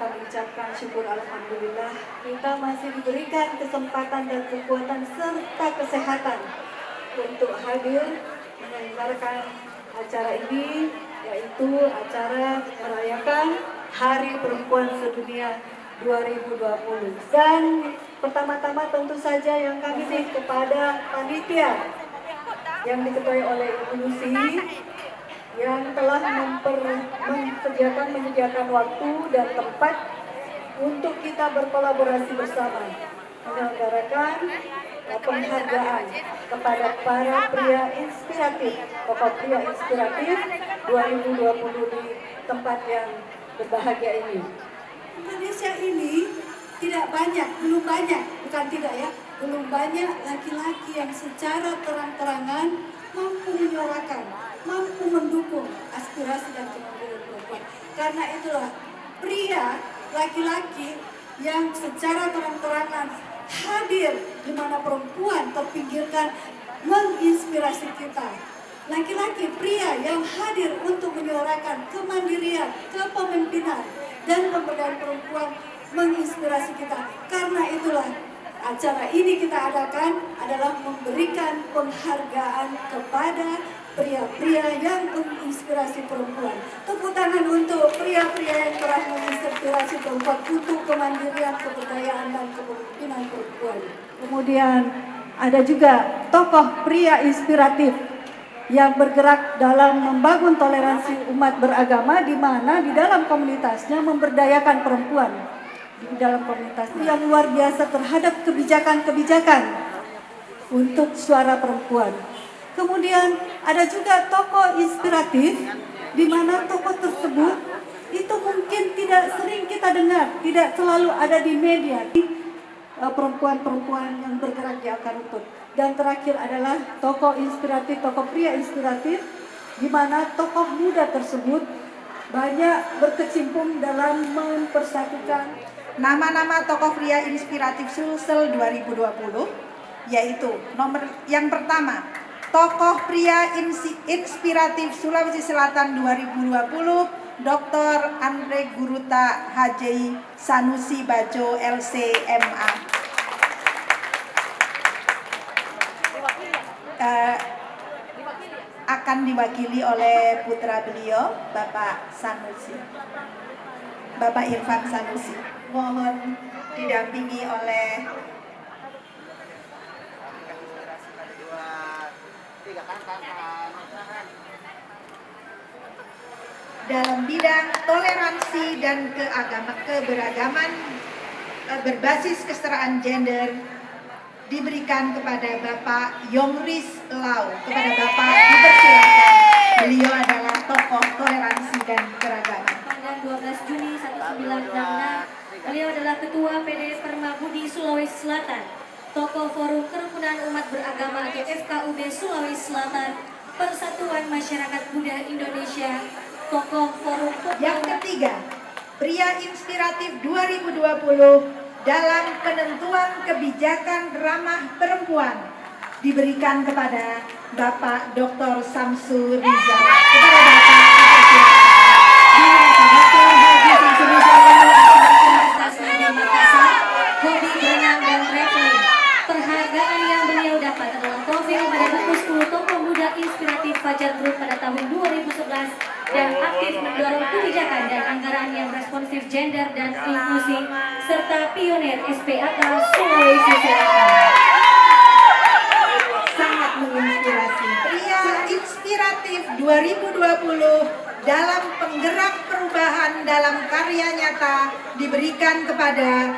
kami ucapkan syukur alhamdulillah kita masih diberikan kesempatan dan kekuatan serta kesehatan untuk hadir menyelenggarakan acara ini, yaitu acara merayakan Hari Perempuan Sedunia 2020. Dan pertama-tama tentu saja yang kami kepada panitia yang diketuai oleh Ibu Lucy yang telah menyediakan waktu dan tempat untuk kita berkolaborasi bersama menyelenggarakan penghargaan kepada para pria inspiratif, tokoh pria inspiratif 2020 di tempat yang berbahagia ini. Indonesia ini belum banyak laki-laki yang secara terang-terangan mampu menyuarakan, mampu mendukung aspirasi dan kemampuan perempuan. Karena itulah pria, laki-laki yang secara terang-terangan hadir di mana perempuan terpinggirkan menginspirasi kita. Laki-laki, pria yang hadir untuk menyuarakan kemandirian, kepemimpinan, dan pemberdayaan perempuan menginspirasi kita. Karena itulah acara ini kita adakan adalah memberikan penghargaan kepada pria-pria yang menginspirasi perempuan. Tepuk tangan untuk pria-pria yang telah menginspirasi perempuan untuk kemandirian, keberdayaan, dan kepemimpinan perempuan. Kemudian ada juga tokoh pria inspiratif yang bergerak dalam membangun toleransi umat beragama, di mana di dalam komunitasnya memberdayakan perempuan. Di dalam komunitas yang luar biasa terhadap kebijakan-kebijakan untuk suara perempuan. Kemudian ada juga tokoh inspiratif di mana tokoh tersebut itu mungkin tidak sering kita dengar, tidak selalu ada di media. Perempuan-perempuan yang bergerak di akar rumput. Dan terakhir adalah tokoh inspiratif, tokoh pria inspiratif di mana tokoh muda tersebut banyak berkecimpung dalam mempersatukan nama-nama tokoh pria inspiratif Sulsel 2020, yaitu nomor yang pertama, tokoh pria inspiratif Sulawesi Selatan 2020, Dr. Andre Guruta Haji Sanusi Bajo LCMA. Akan diwakili oleh putra beliau, Bapak Sanusi, Bapak Irfan Sanusi. Mohon didampingi oleh dalam bidang toleransi dan keberagaman berbasis kesetaraan gender diberikan kepada Bapak Yongris Lau. Kepada Bapak dipersilakan. Beliau adalah tokoh toleransi dan keragaman. Tanggal 12 Juni 1966, beliau adalah Ketua PD Permabudi Sulawesi Selatan, tokoh Forum Kerukunan Umat Beragama atau FKUB Sulawesi Selatan, Persatuan Masyarakat Buddha Indonesia, tokoh Forum. Yang ketiga, pria inspiratif 2020 dalam penentuan kebijakan ramah perempuan diberikan kepada Bapak Dr. Samsul Rizal. Kepada Bapak hobi berenang dan traveling. Penghargaan yang beliau dapat adalah trofi pada buku 10 tokoh muda inspiratif Fajar Group pada tahun 2011 dan aktif mendorong kebijakan dan anggaran yang responsif gender dan inklusi serta pionir SPAK Sulawesi Selatan. Sangat menginspirasi. Pria inspiratif 2020 dalam penggerak perubahan dalam karya nyata diberikan kepada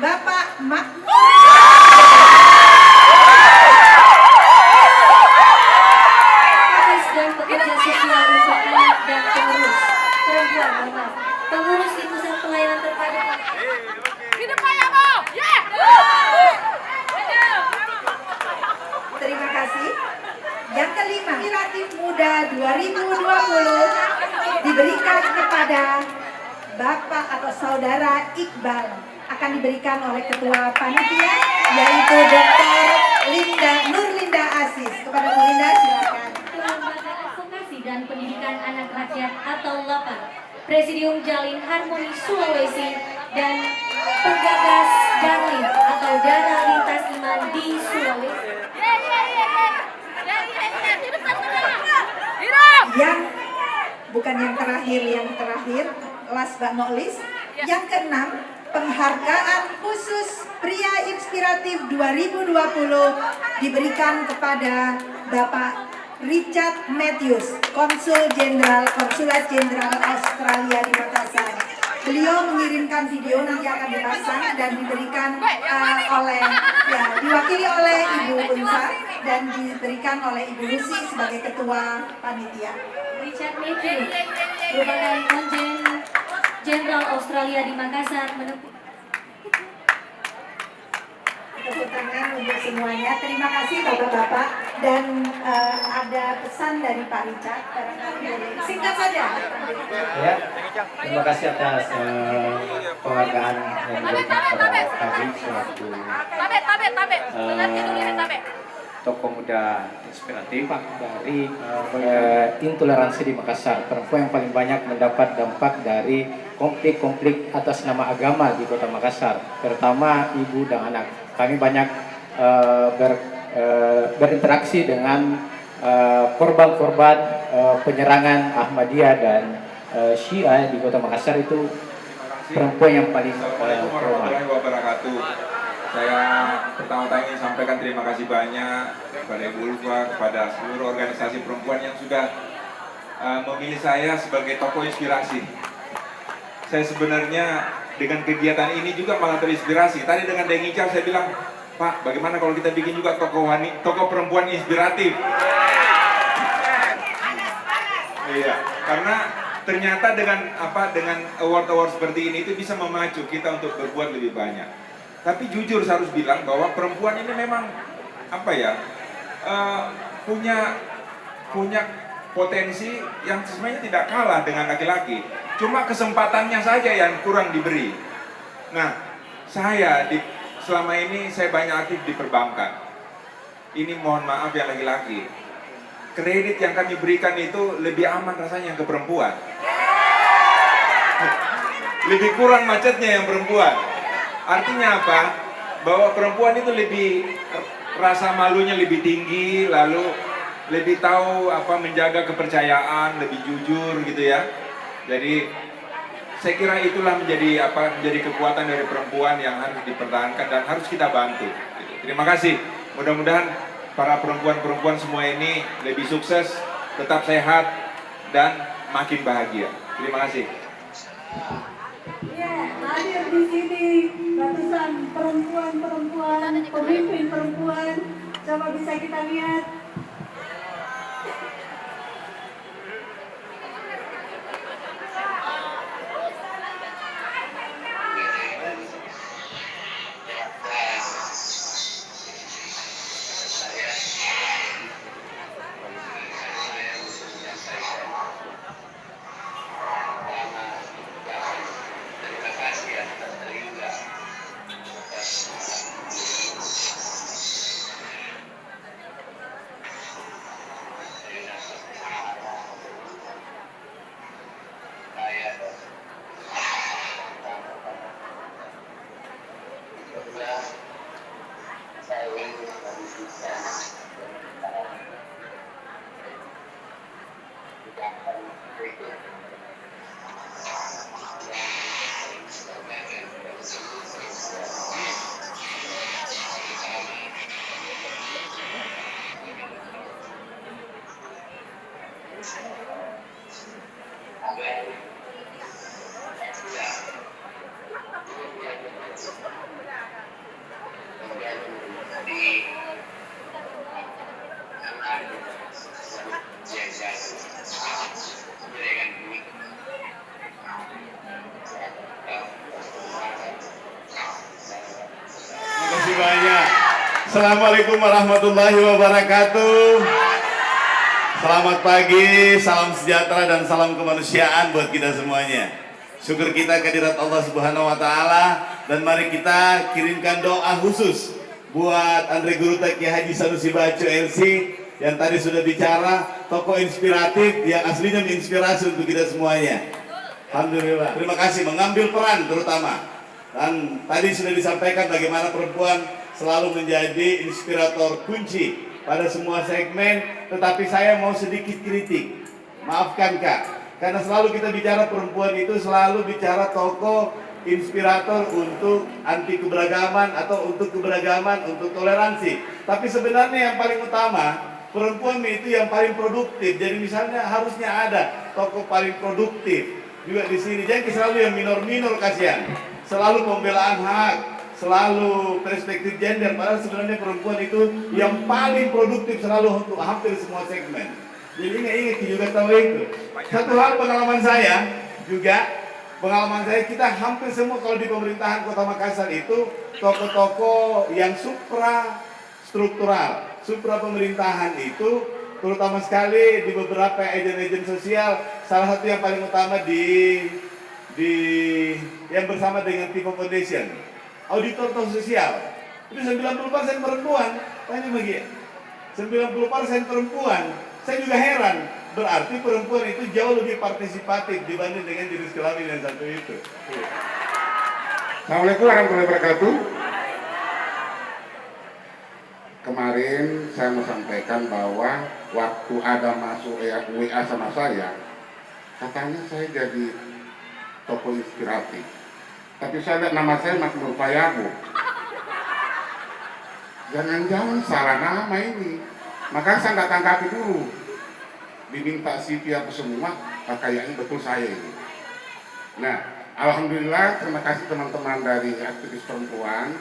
Bapak Makmur dan pekerja sosial untuk anak dan pengurus perempuan, pengurus di pusat pelayanan terpadu. Terima kasih. Yang kelima, inspiratif muda 2020 diberikan kepada Bapak atau Saudara Iqbal, akan diberikan oleh Ketua Panitia, yaitu Dr. Nurlinda Aziz. Kepada Bu Linda silakan. Lembaga Advokasi dan Pendidikan Anak Rakyat atau LAPA, Presidium Jalin Harmoni Sulawesi, dan penggagas Darlin atau Dara Lintas Iman di Sulawesi. Yang bukan yang terakhir, last but not least, yang keenam, penghargaan khusus Pria Inspiratif 2020 diberikan kepada Bapak Richard Matthews, Konsulat Jenderal Australia di Makassar. Beliau mengirimkan video, nanti akan dipasang dan diberikan diwakili oleh Ibu Unsar dan diberikan oleh Ibu Lucy sebagai Ketua Panitia. Richard Matthews merupakan Konjen Jenderal Australia di Makassar menepuk. Tepuk tangan untuk semuanya. Terima kasih Bapak-Bapak, dan ada pesan dari Pak Richard. Singkat saja. Ya, terima kasih atas penghargaan yang diberikan kepada kami selaku tokoh muda inspiratif dari intoleransi di Makassar, perempuan yang paling banyak mendapat dampak dari konflik-konflik atas nama agama di Kota Makassar, terutama ibu dan anak. Kami banyak berinteraksi dengan korban-korban penyerangan Ahmadiyah dan Syiah di Kota Makassar. Itu perempuan yang paling warahmatullahi wabarakatuh. Saya pertama-tama ingin sampaikan terima kasih banyak kepada Ibu Ulfa, kepada seluruh organisasi perempuan yang sudah memilih saya sebagai tokoh inspirasi. Saya sebenarnya dengan kegiatan ini juga malah terinspirasi. Tadi dengan Deng Ical saya bilang, Pak, bagaimana kalau kita bikin juga tokoh perempuan inspiratif? Iya, karena ternyata dengan award seperti ini itu bisa memacu kita untuk berbuat lebih banyak. Tapi jujur saya harus bilang bahwa perempuan ini memang punya potensi yang sebenarnya tidak kalah dengan laki-laki. Cuma kesempatannya saja yang kurang diberi. Nah, selama ini saya banyak aktif di perbankan. Ini mohon maaf ya laki-laki. Kredit yang kami berikan itu lebih aman rasanya yang ke perempuan. Lebih kurang macetnya yang perempuan. Artinya apa? Bahwa perempuan itu lebih rasa malunya lebih tinggi, lalu lebih tahu menjaga kepercayaan, lebih jujur gitu ya. Jadi saya kira itulah menjadi kekuatan dari perempuan yang harus dipertahankan dan harus kita bantu. Terima kasih. Mudah-mudahan para perempuan-perempuan semua ini lebih sukses, tetap sehat dan makin bahagia. Terima kasih. Ya, hadir di sini ratusan perempuan-perempuan, pemimpin perempuan. Coba bisa kita lihat. Banyak. Assalamualaikum warahmatullahi wabarakatuh. Selamat pagi, salam sejahtera dan salam kemanusiaan buat kita semuanya. Syukur kita kehadirat Allah Subhanahu wa taala, dan mari kita kirimkan doa khusus buat Andre Guruta Kiai Haji Sanusi Baco LC yang tadi sudah bicara, tokoh inspiratif yang aslinya menginspirasi untuk kita semuanya. Alhamdulillah. Terima kasih mengambil peran terutama. Dan tadi sudah disampaikan bagaimana perempuan selalu menjadi inspirator kunci pada semua segmen. Tetapi saya mau sedikit kritik. Maafkan Kak. Karena selalu kita bicara perempuan itu selalu bicara tokoh inspirator untuk anti keberagaman atau untuk keberagaman, untuk toleransi. Tapi sebenarnya yang paling utama, perempuan itu yang paling produktif. Jadi misalnya harusnya ada tokoh paling produktif juga di sini. Jangan selalu yang minor-minor, kasihan. Selalu pembelaan hak, selalu perspektif gender. Padahal sebenarnya perempuan itu yang paling produktif selalu untuk hampir semua segmen. Jadi ingat juga tahu itu. Satu hal pengalaman saya juga, kita hampir semua kalau di pemerintahan Kota Makassar itu tokoh-tokoh yang struktural, supra pemerintahan itu, terutama sekali di beberapa agen-agen sosial. Salah satu yang paling utama di yang bersama dengan Tivo Foundation, auditor sosial itu 90% perempuan. Tanya bagi 90% perempuan. Saya juga heran, berarti perempuan itu jauh lebih partisipatif dibanding dengan jenis kelamin yang satu itu. Assalamualaikum warahmatullahi wabarakatuh. Kemarin saya mau sampaikan bahwa waktu ada masuk WA sama saya, katanya saya jadi tokoh inspiratif. Tapi saya lihat nama saya Makmur Payabu. Jangan-jangan salah nama ini. Maka saya nggak tanggapi dulu. Diminta CV aku semua, kayaknya betul saya ini. Nah, alhamdulillah, terima kasih teman-teman dari aktivis perempuan.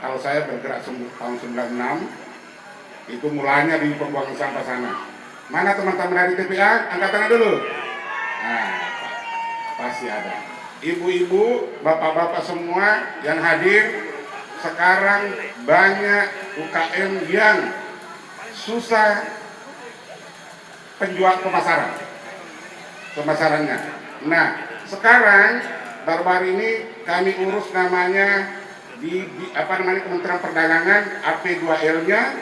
Kalau saya bergerak tahun 96, itu mulanya di pembuangan sampah sana. Mana teman-teman dari TPA? Angkat tangan dulu. Nah, pasti ada. Ibu-ibu, bapak-bapak semua yang hadir, sekarang banyak UKM yang susah penjual pemasarannya. Nah, sekarang baru-baru ini kami urus namanya Kementerian Perdagangan, AP2L-nya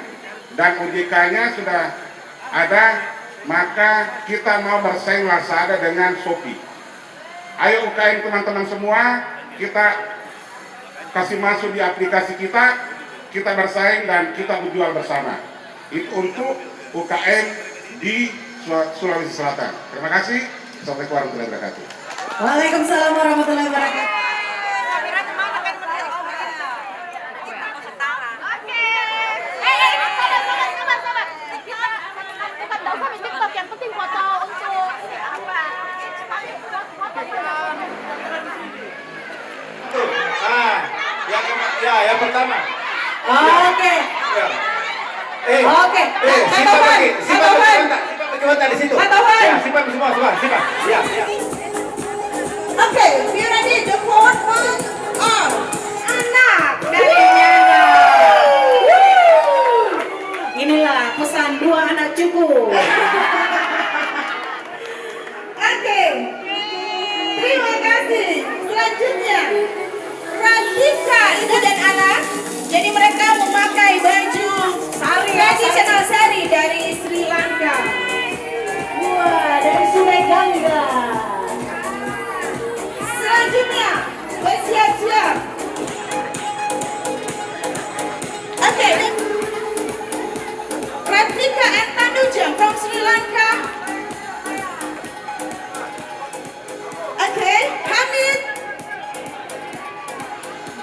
dan OJK-nya sudah ada, maka kita mau bersaing Lazada dengan Shopee. Ayo UKM teman-teman semua, kita kasih masuk di aplikasi kita bersaing dan kita berjual bersama. Itu untuk UKM di Sulawesi Selatan. Terima kasih. Assalamualaikum warahmatullahi wabarakatuh. Waalaikumsalam warahmatullahi wabarakatuh. Yang penting foto untuk yang pertama. Oke. Oke. Simpan lagi di situ. Ya, simpan semua. Ya. Oke, we ready? The fourth one on. Anak dari Nyana. Inilah pesan dua anak cukup. Oke. Terima kasih. Selanjutnya, Radhika, Ida dan anak. Jadi mereka memakai baju tradisional sari dari Sri Lanka. Wah, dari Sungai Gangga. Selanjutnya, bersiap-siap. Oke. Radhika and Tanuja from Sri Lanka. Oke, Hamid,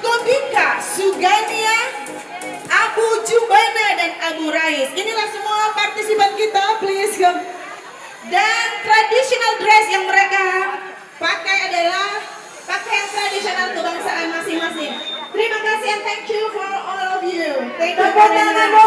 Gobika, Sugania, Abu Jubana dan Abu Rais. Inilah semua partisipan kita, please come. Dan traditional dress yang mereka pakai adalah pakaian tradisional kebangsaan masing-masing. Terima kasih and thank you for all of you. Thank you.